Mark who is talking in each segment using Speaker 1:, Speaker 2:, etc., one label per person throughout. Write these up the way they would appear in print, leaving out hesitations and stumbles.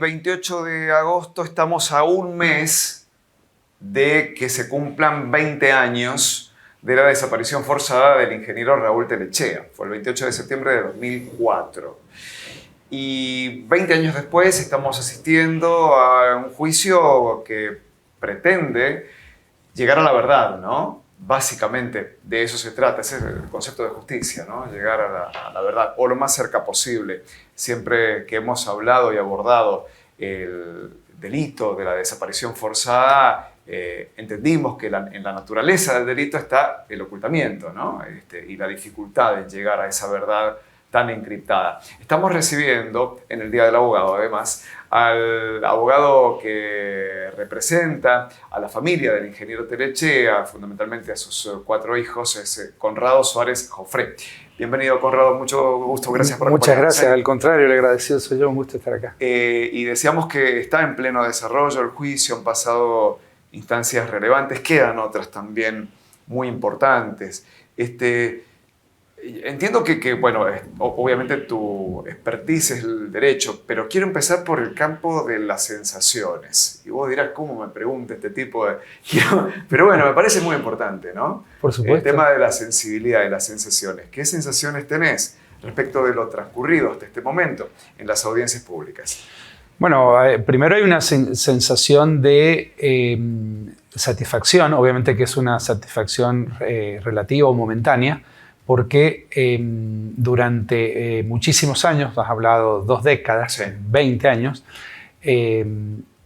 Speaker 1: 28 de agosto estamos a un mes de que se cumplan 20 años de la desaparición forzada del ingeniero Raúl Telechea. Fue el 28 de septiembre de 2004. Y 20 años después estamos asistiendo a un juicio que pretende llegar a la verdad, ¿no? Básicamente de eso se trata, ese es el concepto de justicia, ¿no? Llegar a la verdad, o lo más cerca posible. Siempre que hemos hablado y abordado el delito de la desaparición forzada, entendimos que en la naturaleza del delito está el ocultamiento, ¿no? Y la dificultad en llegar a esa verdad tan encriptada. Estamos recibiendo en el Día del Abogado, además, al abogado que representa a la familia del ingeniero Telechea, fundamentalmente a sus 4 hijos, es Conrado Suárez Jofré. Bienvenido, Conrado, mucho gusto, gracias por
Speaker 2: acompañarnos. Muchas gracias, al contrario, el agradecido soy yo, un gusto estar acá.
Speaker 1: Y decíamos que está en pleno desarrollo el juicio, han pasado instancias relevantes, quedan otras también muy importantes. Entiendo que, bueno, obviamente tu expertise es el derecho, pero quiero empezar por el campo de las sensaciones. Y vos dirás, ¿cómo me pregunta este tipo de...? Pero bueno, me parece muy importante, ¿no?
Speaker 2: Por supuesto.
Speaker 1: El tema de la sensibilidad y las sensaciones. ¿Qué sensaciones tenés respecto de lo transcurrido hasta este momento en las audiencias públicas?
Speaker 2: Bueno, primero hay una sensación de satisfacción, obviamente que es una satisfacción relativa o momentánea, porque durante muchísimos años, has hablado 2 décadas, sí. 20 años,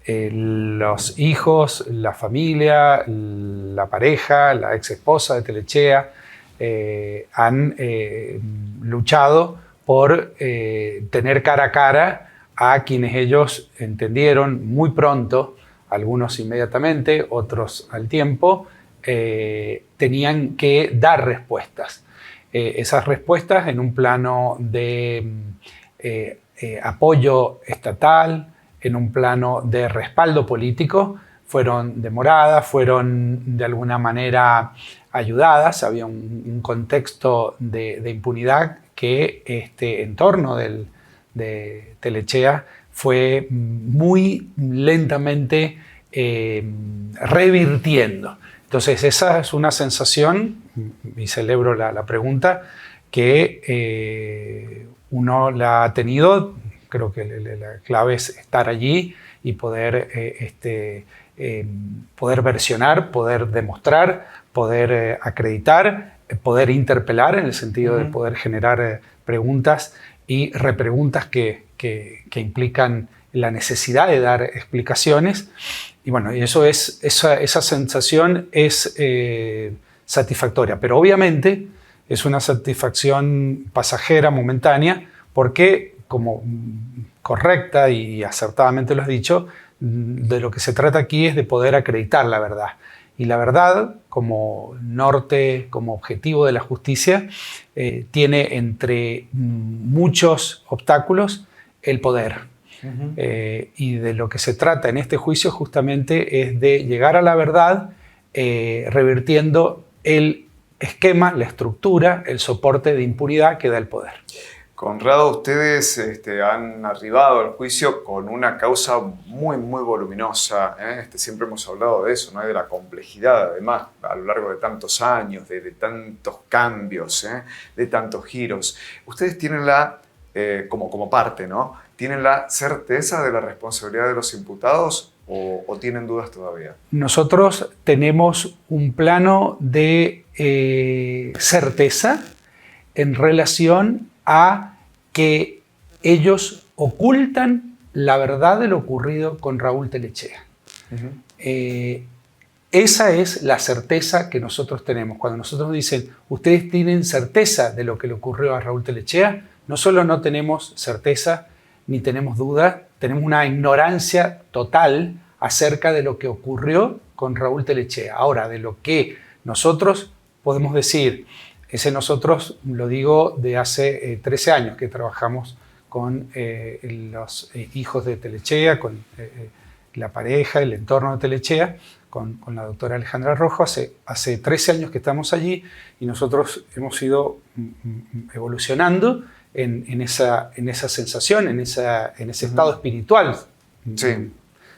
Speaker 2: los hijos, la familia, la pareja, la ex esposa de Telechea han luchado por tener cara a cara a quienes ellos entendieron muy pronto, algunos inmediatamente, otros al tiempo, tenían que dar respuestas. Esas respuestas en un plano de apoyo estatal, en un plano de respaldo político, fueron demoradas, fueron de alguna manera ayudadas. Había un contexto de impunidad que en torno de Telechea fue muy lentamente revirtiendo. Entonces esa es una sensación, y celebro la pregunta, que uno la ha tenido. Creo que la clave es estar allí y poder versionar, poder demostrar, poder acreditar, poder interpelar en el sentido de poder generar preguntas y repreguntas que implican la necesidad de dar explicaciones. Y bueno, esa sensación es satisfactoria, pero obviamente es una satisfacción pasajera, momentánea, porque, como correcta y acertadamente lo has dicho, de lo que se trata aquí es de poder acreditar la verdad. Y la verdad, como norte, como objetivo de la justicia, tiene entre muchos obstáculos el poder. Y de lo que se trata en este juicio justamente es de llegar a la verdad revirtiendo el esquema, la estructura, el soporte de impunidad que da el poder.
Speaker 1: Conrado, ustedes han arribado al juicio con una causa muy, muy voluminosa. Siempre hemos hablado de eso, ¿no? De la complejidad, además, a lo largo de tantos años, de tantos cambios, de tantos giros. Ustedes tienen como parte, ¿no? ¿Tienen la certeza de la responsabilidad de los imputados o tienen dudas todavía?
Speaker 2: Nosotros tenemos un plano de certeza en relación a que ellos ocultan la verdad de lo ocurrido con Raúl Telechea. Esa es la certeza que nosotros tenemos. Cuando nosotros nos dicen, ustedes tienen certeza de lo que le ocurrió a Raúl Telechea, no solo no tenemos certeza ni tenemos duda, tenemos una ignorancia total acerca de lo que ocurrió con Raúl Telechea. Ahora, de lo que nosotros podemos decir, ese nosotros lo digo de hace 13 años que trabajamos con los hijos de Telechea, con la pareja, el entorno de Telechea, con la doctora Alejandra Rojo. Hace 13 años que estamos allí y nosotros hemos ido evolucionando en esa sensación, en ese estado espiritual,
Speaker 1: Sí.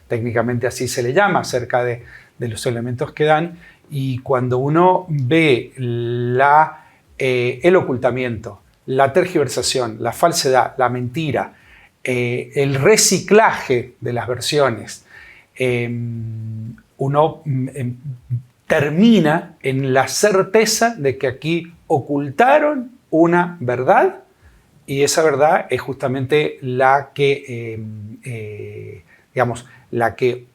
Speaker 2: Técnicamente así se le llama, acerca de los elementos que dan. Y cuando uno ve el ocultamiento, la tergiversación, la falsedad, la mentira, el reciclaje de las versiones, uno termina en la certeza de que aquí ocultaron una verdad, y esa verdad es justamente la que, digamos, la que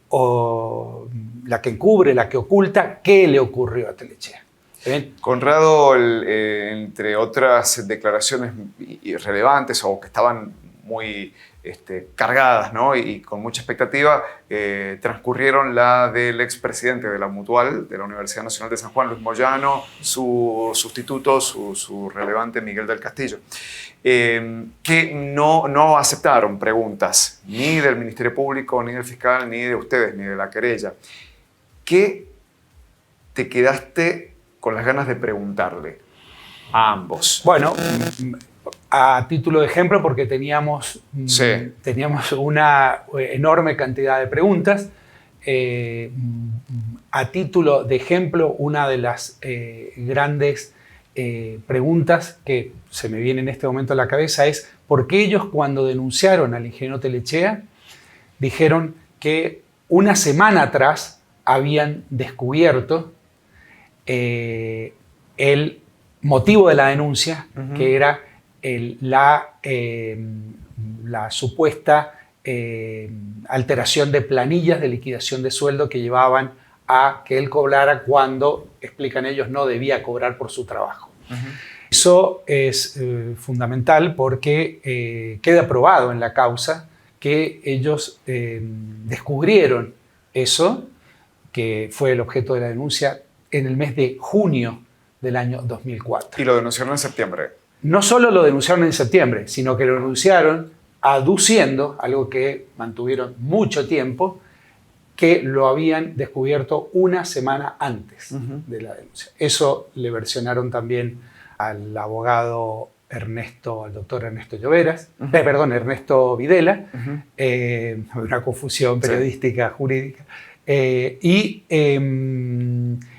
Speaker 2: encubre, la que oculta qué le ocurrió a Telechea. ¿Ven?
Speaker 1: Conrado, entre otras declaraciones irrelevantes o que estaban muy cargadas, ¿no? y con mucha expectativa, transcurrieron la del expresidente de la Mutual, de la Universidad Nacional de San Juan, Luis Moyano, su sustituto, su relevante Miguel del Castillo, que no aceptaron preguntas ni del Ministerio Público, ni del fiscal, ni de ustedes, ni de la querella. ¿Qué te quedaste con las ganas de preguntarle a ambos?
Speaker 2: Bueno, a título de ejemplo, porque teníamos una enorme cantidad de preguntas. A título de ejemplo, una de las grandes preguntas que se me viene en este momento a la cabeza es ¿por qué ellos, cuando denunciaron al ingeniero Telechea, dijeron que una semana atrás habían descubierto el motivo de la denuncia, que era la supuesta alteración de planillas de liquidación de sueldo que llevaban a que él cobrara cuando, explican ellos, no debía cobrar por su trabajo? Eso es fundamental porque queda probado en la causa que ellos descubrieron eso, que fue el objeto de la denuncia, en el mes de junio del año 2004.
Speaker 1: Y lo denunciaron en septiembre.
Speaker 2: No solo lo denunciaron en septiembre, sino que lo denunciaron aduciendo, algo que mantuvieron mucho tiempo, que lo habían descubierto una semana antes de la denuncia. Eso le versionaron también al abogado al doctor Ernesto Lloveras, Ernesto Videla, una confusión periodística, jurídica. Y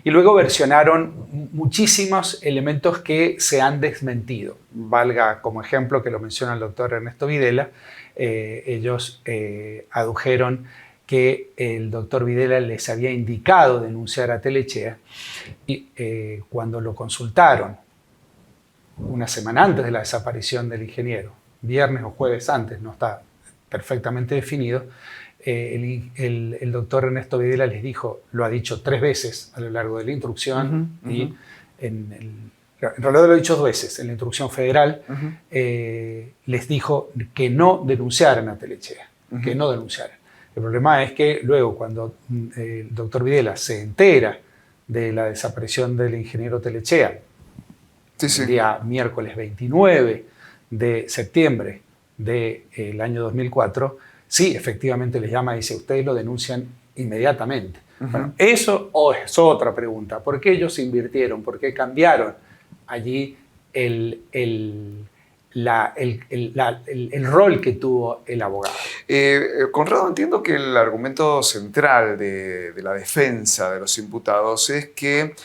Speaker 2: luego versionaron muchísimos elementos que se han desmentido. Valga como ejemplo que lo menciona el doctor Ernesto Videla. Ellos adujeron que el doctor Videla les había indicado denunciar a Telechea y cuando lo consultaron una semana antes de la desaparición del ingeniero, viernes o jueves antes, no está perfectamente definido, el doctor Ernesto Videla les dijo, lo ha dicho 3 veces a lo largo de la instrucción, y en realidad lo ha dicho 2 veces, en la instrucción federal, les dijo que no denunciaran a Telechea, que no denunciaran. El problema es que luego, cuando el doctor Videla se entera de la desaparición del ingeniero Telechea, el día miércoles 29 de septiembre del año 2004, sí, efectivamente les llama y dice, ustedes lo denuncian inmediatamente. Bueno, eso es otra pregunta. ¿Por qué ellos invirtieron? ¿Por qué cambiaron allí el rol que tuvo el abogado?
Speaker 1: Conrado, entiendo que el argumento central de la defensa de los imputados es que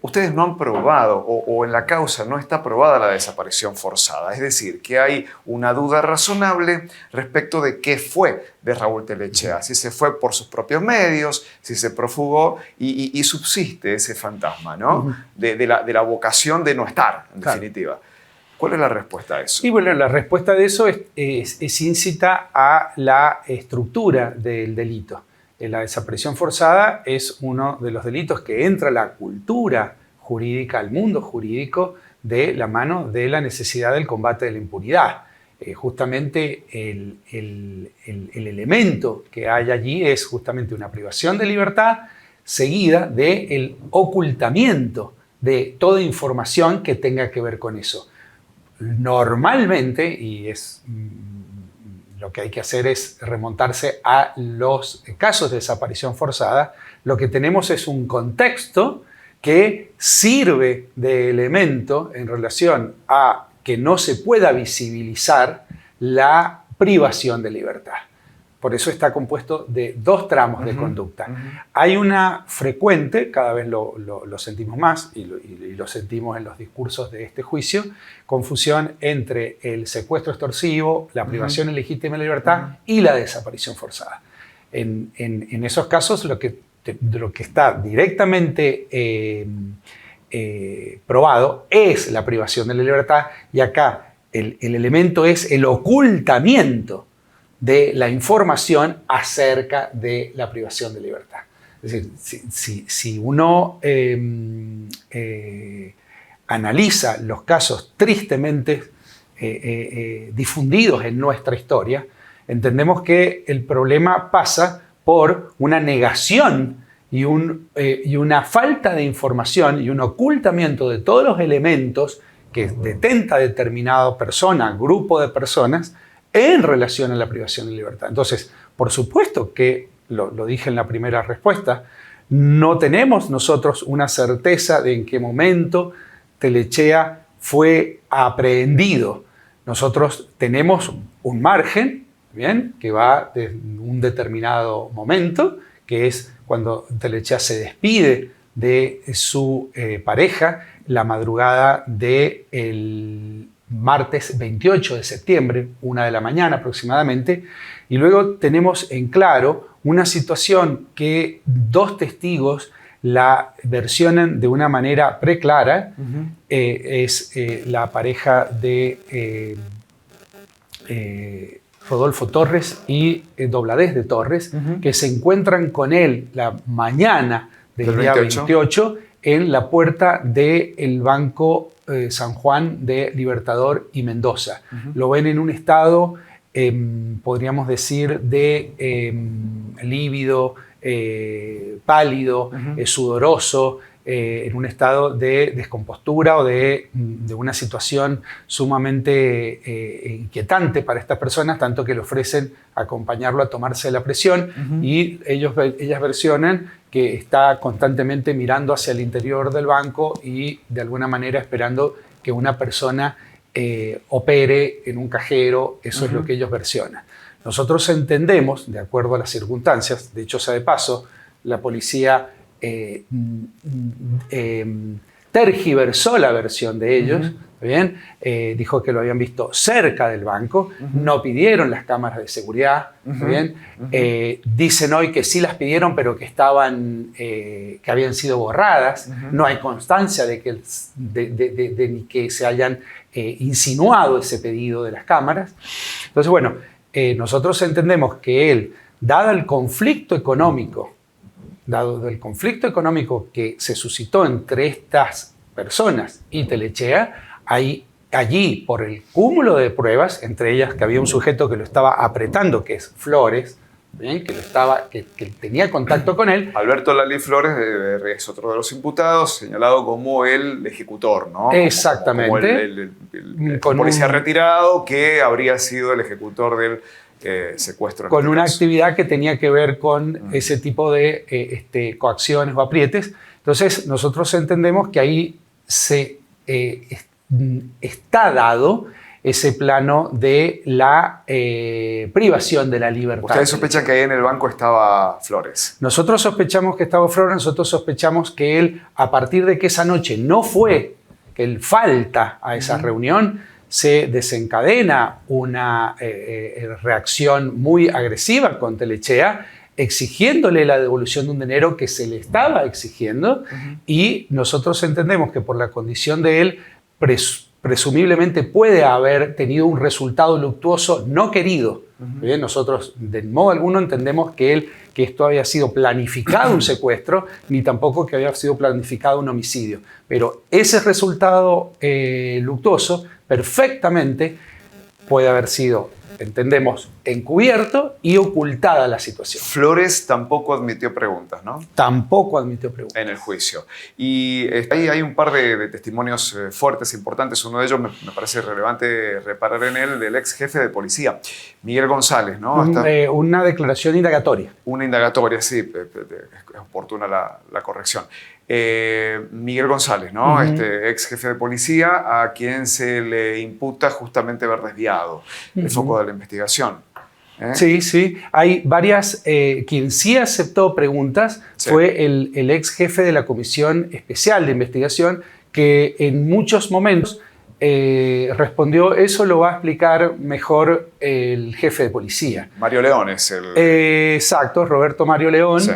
Speaker 1: ustedes no han probado o en la causa no está probada la desaparición forzada. Es decir, que hay una duda razonable respecto de qué fue de Raúl Telechea. Si se fue por sus propios medios, si se profugó y subsiste ese fantasma, ¿no? de la vocación de no estar, en definitiva. ¿Cuál es la respuesta a eso?
Speaker 2: Y bueno, la respuesta de eso es íncita a la estructura del delito. La desaparición forzada es uno de los delitos que entra a la cultura jurídica, al mundo jurídico, de la mano de la necesidad del combate de la impunidad. Justamente el elemento que hay allí es justamente una privación de libertad seguida del ocultamiento de toda información que tenga que ver con eso. Normalmente, y lo que hay que hacer es remontarse a los casos de desaparición forzada, lo que tenemos es un contexto que sirve de elemento en relación a que no se pueda visibilizar la privación de libertad. por eso está compuesto de 2 tramos de conducta. Hay una frecuente, cada vez lo sentimos más y lo sentimos en los discursos de este juicio, confusión entre el secuestro extorsivo, la privación ilegítima de libertad y la desaparición forzada. En esos casos lo que está directamente probado es la privación de la libertad, y acá el elemento es el ocultamiento de la información acerca de la privación de libertad. Es decir, si uno analiza los casos tristemente difundidos en nuestra historia, entendemos que el problema pasa por una negación y una falta de información y un ocultamiento de todos los elementos que detenta determinada persona, grupo de personas, en relación a la privación de libertad. Entonces, por supuesto que, lo dije en la primera respuesta, no tenemos nosotros una certeza de en qué momento Telechea fue aprehendido. Nosotros tenemos un margen, ¿bien?, que va de un determinado momento, que es cuando Telechea se despide de su pareja la madrugada del martes 28 de septiembre, 1 de la mañana aproximadamente, y luego tenemos en claro una situación que 2 testigos la versionan de una manera preclara. Es la pareja de Rodolfo Torres y Dobladez de Torres, que se encuentran con él la mañana del día 28 en la puerta del Banco San Juan de Libertador y Mendoza. Lo ven en un estado, podríamos decir, de lívido, pálido, sudoroso, en un estado de descompostura o de una situación sumamente inquietante para estas personas, tanto que le ofrecen acompañarlo a tomarse la presión, y ellas versionan que está constantemente mirando hacia el interior del banco y de alguna manera esperando que una persona opere en un cajero. Eso es lo que ellos versionan. Nosotros entendemos, de acuerdo a las circunstancias, de hecho sea de paso, la policía tergiversó la versión de ellos, ¿bien? Dijo que lo habían visto cerca del banco, no pidieron las cámaras de seguridad, ¿bien? Dicen hoy que sí las pidieron, pero que que habían sido borradas. No hay constancia de ni que se hayan insinuado ese pedido de las cámaras. Entonces, bueno, nosotros entendemos que él, dado el conflicto económico que se suscitó entre estas personas y Telechea, allí, por el cúmulo de pruebas, entre ellas que había un sujeto que lo estaba apretando, que es Flores, ¿bien?, que tenía contacto con él.
Speaker 1: Alberto Lali Flores es otro de los imputados, señalado como el ejecutor, ¿no?
Speaker 2: Exactamente.
Speaker 1: Como el policía retirado que habría sido el ejecutor del secuestro.
Speaker 2: Con una actividad que tenía que ver con ese tipo de coacciones o aprietes. Entonces, nosotros entendemos que ahí está dado ese plano de la privación de la libertad.
Speaker 1: ¿Ustedes sospechan que ahí en el banco estaba Flores?
Speaker 2: Nosotros sospechamos que estaba Flores, nosotros sospechamos que él, a partir de que esa noche no fue, que él falta a esa reunión, se desencadena una reacción muy agresiva con Telechea, exigiéndole la devolución de un dinero que se le estaba exigiendo, y nosotros entendemos que por la condición de él, presumiblemente puede haber tenido un resultado luctuoso no querido. Bien, nosotros de modo alguno entendemos que esto había sido planificado un secuestro, ni tampoco que había sido planificado un homicidio. Pero ese resultado luctuoso perfectamente puede haber sido, entendemos, encubierto y ocultada la situación.
Speaker 1: Flores tampoco admitió preguntas, ¿no?
Speaker 2: Tampoco admitió preguntas.
Speaker 1: En el juicio. Y ahí hay un par de testimonios fuertes, importantes. Uno de ellos me parece relevante reparar en él, del ex jefe de policía, Miguel González, ¿no?
Speaker 2: Una declaración indagatoria.
Speaker 1: Una indagatoria, sí, es oportuna la corrección. Miguel González, ¿no? Ex jefe de policía, a quien se le imputa justamente haber desviado el foco de la investigación.
Speaker 2: Sí, sí. Hay varias. Quien sí aceptó preguntas fue el ex jefe de la Comisión Especial de Investigación, que en muchos momentos respondió. Eso lo va a explicar mejor el jefe de policía.
Speaker 1: Mario León es el...
Speaker 2: Exacto, Roberto Mario León.
Speaker 1: Sí.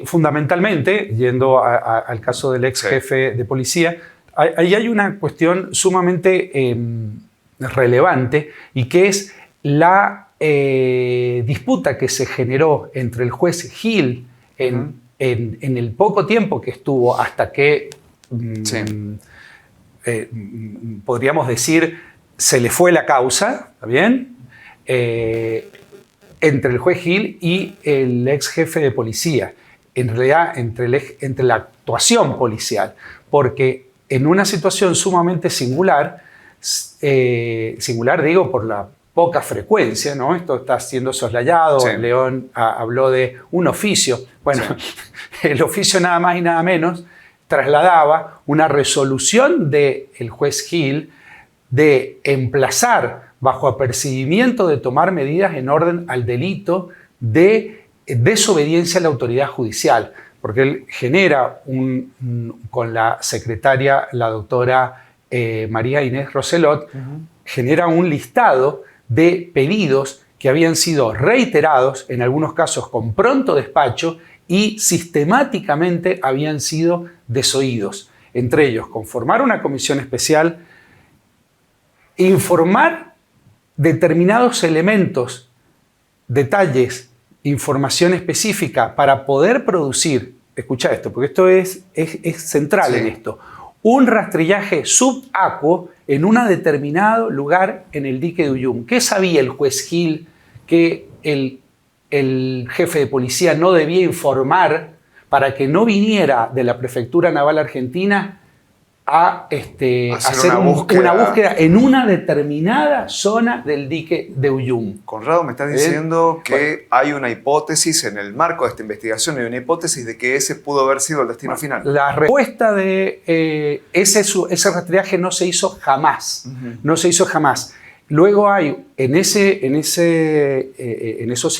Speaker 2: Fundamentalmente, yendo al caso del ex jefe de policía, ahí hay una cuestión sumamente relevante, y que es la disputa que se generó entre el juez Gil en el poco tiempo que estuvo hasta que, podríamos decir, se le fue la causa, ¿está bien? Entre el juez Gil y el ex jefe de policía. En realidad, entre la actuación policial, porque en una situación sumamente singular, singular digo por la poca frecuencia, ¿no? Esto está siendo soslayado. Sí. León habló de un oficio. Bueno, el oficio nada más y nada menos trasladaba una resolución del juez Gil de emplazar bajo apercibimiento de tomar medidas en orden al delito de desobediencia a la autoridad judicial, porque él genera con la secretaria, la doctora María Inés Roselot, genera un listado de pedidos que habían sido reiterados, en algunos casos con pronto despacho, y sistemáticamente habían sido desoídos. Entre ellos, conformar una comisión especial, informar determinados elementos, detalles, información específica para poder producir, escucha esto, porque esto es central en esto, un rastrillaje subacuo en un determinado lugar en el dique de Uyum. ¿Qué sabía el juez Gil que el jefe de policía no debía informar para que no viniera de la Prefectura Naval Argentina a hacer una búsqueda en una determinada zona del dique de Uyum?
Speaker 1: Conrado, me estás diciendo que hay una hipótesis en el marco de esta investigación, hay una hipótesis de que ese pudo haber sido el destino final.
Speaker 2: La respuesta de ese rastrillaje no se hizo jamás. No se hizo jamás. Luego hay en esos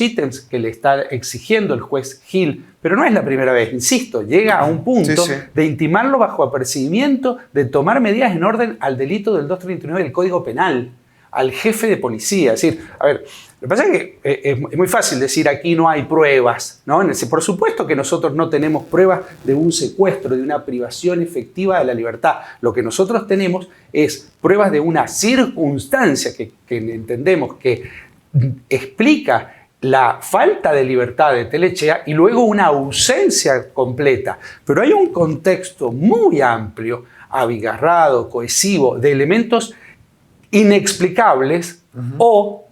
Speaker 2: ítems que le está exigiendo el juez Gil, pero no es la primera vez, insisto, llega a un punto de intimarlo bajo apercibimiento de tomar medidas en orden al delito del 239 del Código Penal, al jefe de policía. Es decir, a ver, lo que pasa es que es muy fácil decir aquí no hay pruebas, ¿no? Por supuesto que nosotros no tenemos pruebas de un secuestro, de una privación efectiva de la libertad. Lo que nosotros tenemos es pruebas de una circunstancia que entendemos que explica la falta de libertad de Telechea y luego una ausencia completa. Pero hay un contexto muy amplio, abigarrado, cohesivo, de elementos inexplicables o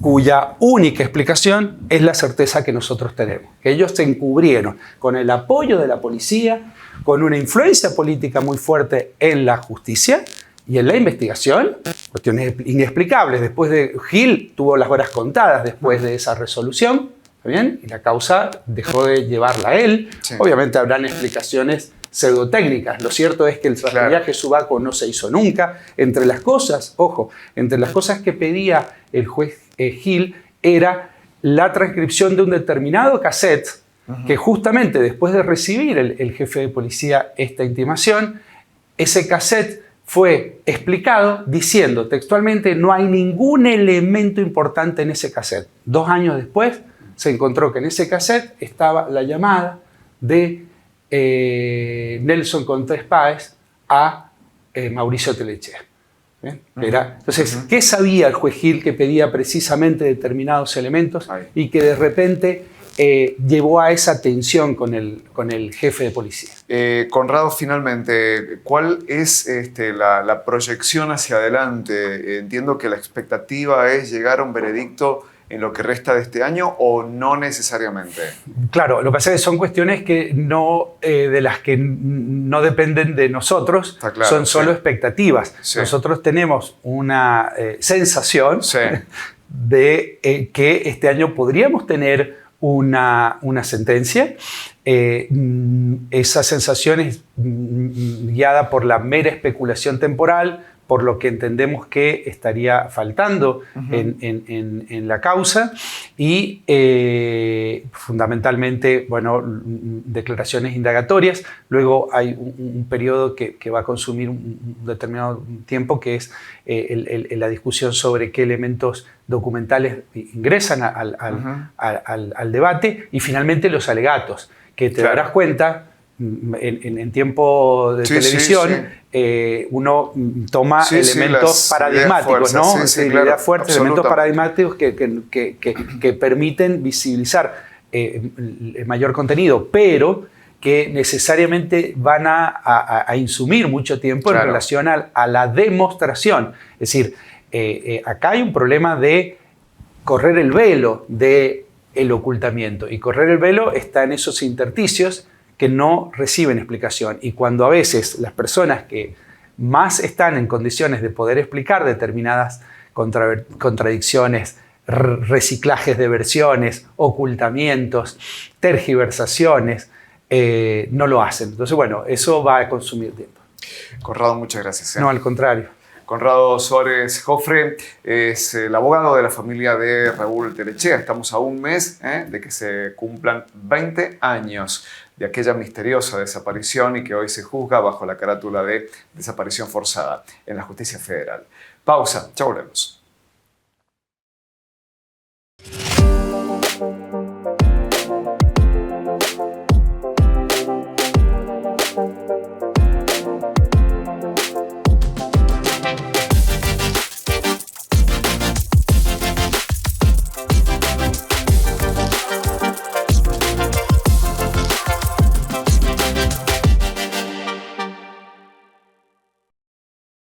Speaker 2: cuya única explicación es la certeza que nosotros tenemos, que ellos se encubrieron con el apoyo de la policía, con una influencia política muy fuerte en la justicia y en la investigación, cuestiones inexplicables. Después de Gil tuvo las horas contadas después de esa resolución, ¿está bien? Y la causa dejó de llevarla a él. Obviamente habrán explicaciones pseudotécnicas. Lo cierto es que el rastrillaje subacuo no se hizo nunca. Entre las cosas, ojo, entre las cosas que pedía el juez Gil era la transcripción de un determinado cassette que justamente después de recibir el jefe de policía esta intimación, ese cassette fue explicado diciendo textualmente: no hay ningún elemento importante en ese cassette. 2 años después se encontró que en ese cassette estaba la llamada de Nelson Contés Páez a Mauricio Telechea. Entonces, ¿qué sabía el juez Gil que pedía precisamente determinados elementos y que de repente llevó a esa tensión con el jefe de policía?
Speaker 1: Conrado, finalmente, ¿cuál es la proyección hacia adelante? Entiendo que la expectativa es llegar a un veredicto en lo que resta de este año, ¿o no necesariamente?
Speaker 2: Claro, lo que pasa es que son cuestiones que de las que no dependen de nosotros, claro, son solo expectativas. Nosotros tenemos una sensación de que este año podríamos tener una sentencia. Esa sensación es guiada por la mera especulación temporal, por lo que entendemos que estaría faltando en la causa y fundamentalmente, bueno, declaraciones indagatorias. Luego hay un periodo que va a consumir un determinado tiempo, que es la discusión sobre qué elementos documentales ingresan al debate, y finalmente los alegatos, que te darás cuenta en tiempo de televisión. Uno toma elementos paradigmáticos,
Speaker 1: fuerzas,
Speaker 2: ¿no? Ideas fuertes, elementos paradigmáticos que permiten visibilizar el mayor contenido, pero que necesariamente van a insumir mucho tiempo en relación a la demostración. Es decir, acá hay un problema de correr el velo del ocultamiento, y correr el velo está en esos intersticios que no reciben explicación. Y cuando a veces las personas que más están en condiciones de poder explicar determinadas contradicciones, reciclajes de versiones, ocultamientos, tergiversaciones, no lo hacen. Entonces, bueno, eso va a consumir tiempo.
Speaker 1: Conrado, muchas gracias.
Speaker 2: No, al contrario.
Speaker 1: Conrado Suárez Jofre es el abogado de la familia de Raúl Telechea. Estamos a un mes de que se cumplan 20 años de aquella misteriosa desaparición, y que hoy se juzga bajo la carátula de desaparición forzada en la justicia federal. Pausa, ya volvemos.